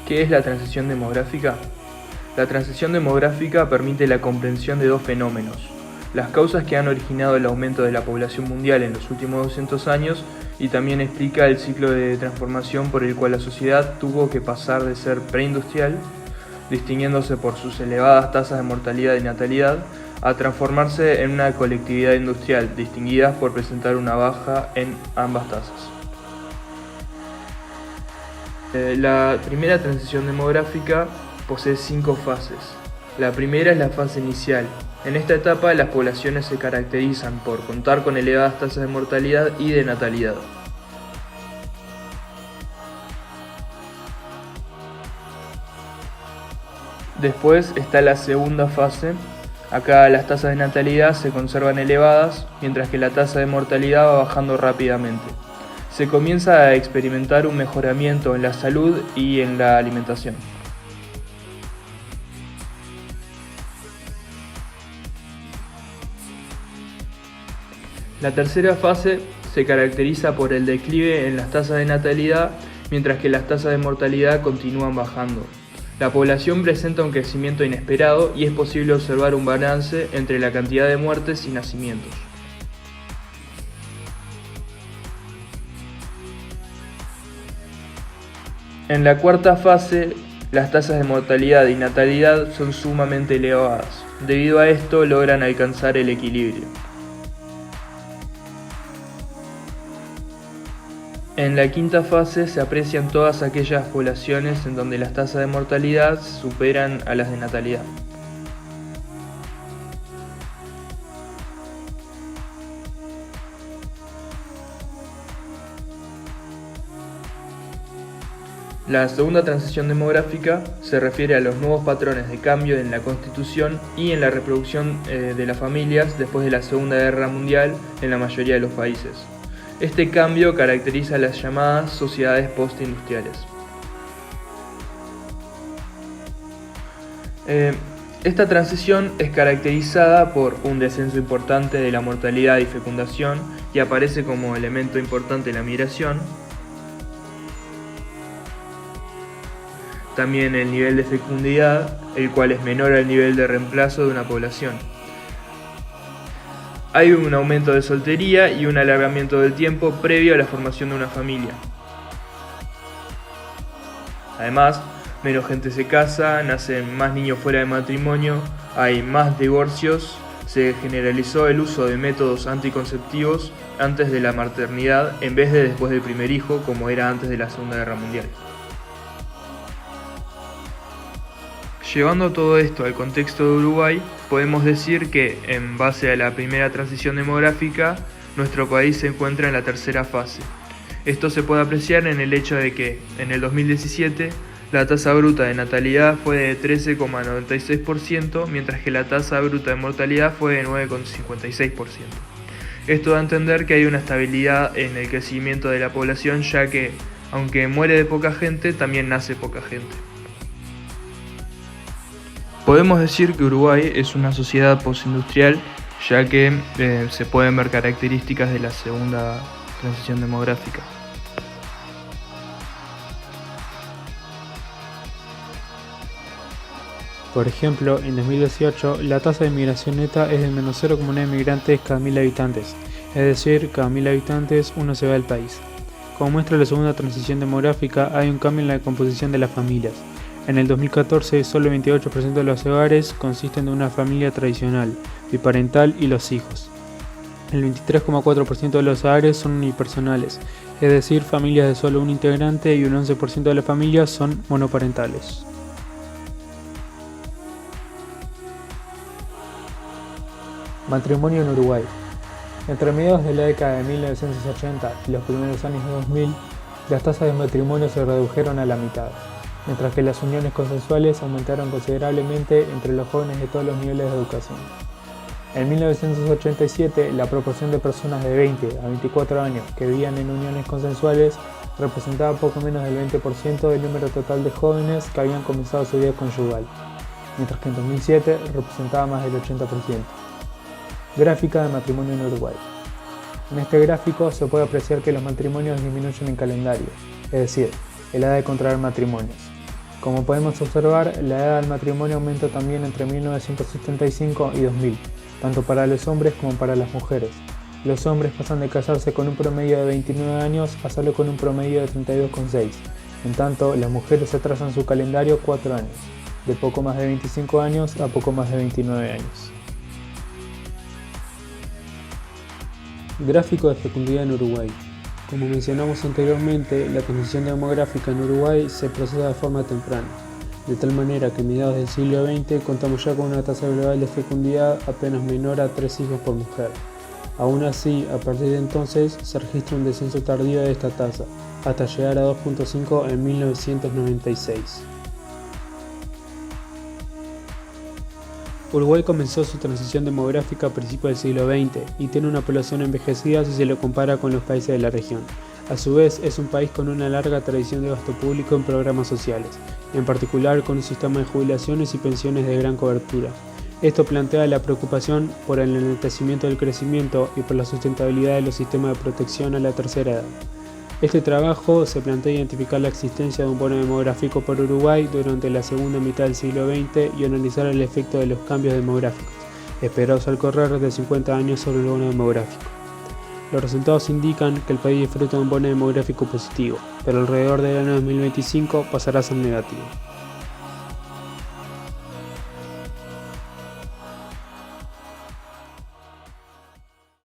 ¿Qué es la transición demográfica? La transición demográfica permite la comprensión de dos fenómenos: las causas que han originado el aumento de la población mundial en los últimos 200 años, y también explica el ciclo de transformación por el cual la sociedad tuvo que pasar de ser preindustrial, distinguiéndose por sus elevadas tasas de mortalidad y natalidad, a transformarse en una colectividad industrial, distinguidas por presentar una baja en ambas tasas. La primera transición demográfica posee 5 fases. La primera es la fase inicial. En esta etapa las poblaciones se caracterizan por contar con elevadas tasas de mortalidad y de natalidad. Después está la segunda fase. Acá las tasas de natalidad se conservan elevadas, mientras que la tasa de mortalidad va bajando rápidamente. Se comienza a experimentar un mejoramiento en la salud y en la alimentación. La tercera fase se caracteriza por el declive en las tasas de natalidad, mientras que las tasas de mortalidad continúan bajando. La población presenta un crecimiento inesperado y es posible observar un balance entre la cantidad de muertes y nacimientos. En la cuarta fase, las tasas de mortalidad y natalidad son sumamente elevadas. Debido a esto, logran alcanzar el equilibrio. En la quinta fase se aprecian todas aquellas poblaciones en donde las tasas de mortalidad superan a las de natalidad. La segunda transición demográfica se refiere a los nuevos patrones de cambio en la constitución y en la reproducción de las familias después de la Segunda Guerra Mundial en la mayoría de los países. Este cambio caracteriza a las llamadas sociedades postindustriales. Esta transición es caracterizada por un descenso importante de la mortalidad y fecundación, y aparece como elemento importante la migración. También el nivel de fecundidad, el cual es menor al nivel de reemplazo de una población. Hay un aumento de soltería y un alargamiento del tiempo previo a la formación de una familia. Además, menos gente se casa, nacen más niños fuera de matrimonio, hay más divorcios, se generalizó el uso de métodos anticonceptivos antes de la maternidad en vez de después del primer hijo, como era antes de la Segunda Guerra Mundial. Llevando todo esto al contexto de Uruguay, podemos decir que, en base a la primera transición demográfica, nuestro país se encuentra en la tercera fase. Esto se puede apreciar en el hecho de que, en el 2017, la tasa bruta de natalidad fue de 13,96%, mientras que la tasa bruta de mortalidad fue de 9,56%. Esto da a entender que hay una estabilidad en el crecimiento de la población, ya que, aunque muere de poca gente, también nace poca gente. Podemos decir que Uruguay es una sociedad postindustrial, ya que se pueden ver características de la segunda transición demográfica. Por ejemplo, en 2018 la tasa de migración neta es de menos 0,9 migrantes cada 1000 habitantes, es decir, cada 1000 habitantes uno se va del país. Como muestra la segunda transición demográfica, hay un cambio en la composición de las familias. En el 2014, solo el 28% de los hogares consisten de una familia tradicional, biparental y los hijos. El 23,4% de los hogares son unipersonales, es decir, familias de solo un integrante, y un 11% de las familias son monoparentales. Matrimonio en Uruguay. Entre mediados de la década de 1980 y los primeros años de 2000, las tasas de matrimonio se redujeron a la mitad, mientras que las uniones consensuales aumentaron considerablemente entre los jóvenes de todos los niveles de educación. En 1987, la proporción de personas de 20 a 24 años que vivían en uniones consensuales representaba poco menos del 20% del número total de jóvenes que habían comenzado su vida conyugal, mientras que en 2007 representaba más del 80%. Gráfica de matrimonio en Uruguay. En este gráfico se puede apreciar que los matrimonios disminuyen en calendario, es decir, en la edad de contraer matrimonios. Como podemos observar, la edad del matrimonio aumenta también entre 1975 y 2000, tanto para los hombres como para las mujeres. Los hombres pasan de casarse con un promedio de 29 años a solo con un promedio de 32,6. En tanto, las mujeres atrasan su calendario 4 años, de poco más de 25 años a poco más de 29 años. Gráfico de fecundidad en Uruguay. Como mencionamos anteriormente, la transición demográfica en Uruguay se procesa de forma temprana, de tal manera que a mediados del siglo XX contamos ya con una tasa global de fecundidad apenas menor a 3 hijos por mujer. Aún así, a partir de entonces se registra un descenso tardío de esta tasa, hasta llegar a 2,5 en 1996. Uruguay comenzó su transición demográfica a principios del siglo XX y tiene una población envejecida si se lo compara con los países de la región. A su vez, es un país con una larga tradición de gasto público en programas sociales, en particular con un sistema de jubilaciones y pensiones de gran cobertura. Esto plantea la preocupación por el enlentecimiento del crecimiento y por la sustentabilidad de los sistemas de protección a la tercera edad. Este trabajo se plantea identificar la existencia de un bono demográfico por Uruguay durante la segunda mitad del siglo XX y analizar el efecto de los cambios demográficos, esperados al correr de 50 años sobre el bono demográfico. Los resultados indican que el país disfruta de un bono demográfico positivo, pero alrededor del año 2025 pasará a ser negativo.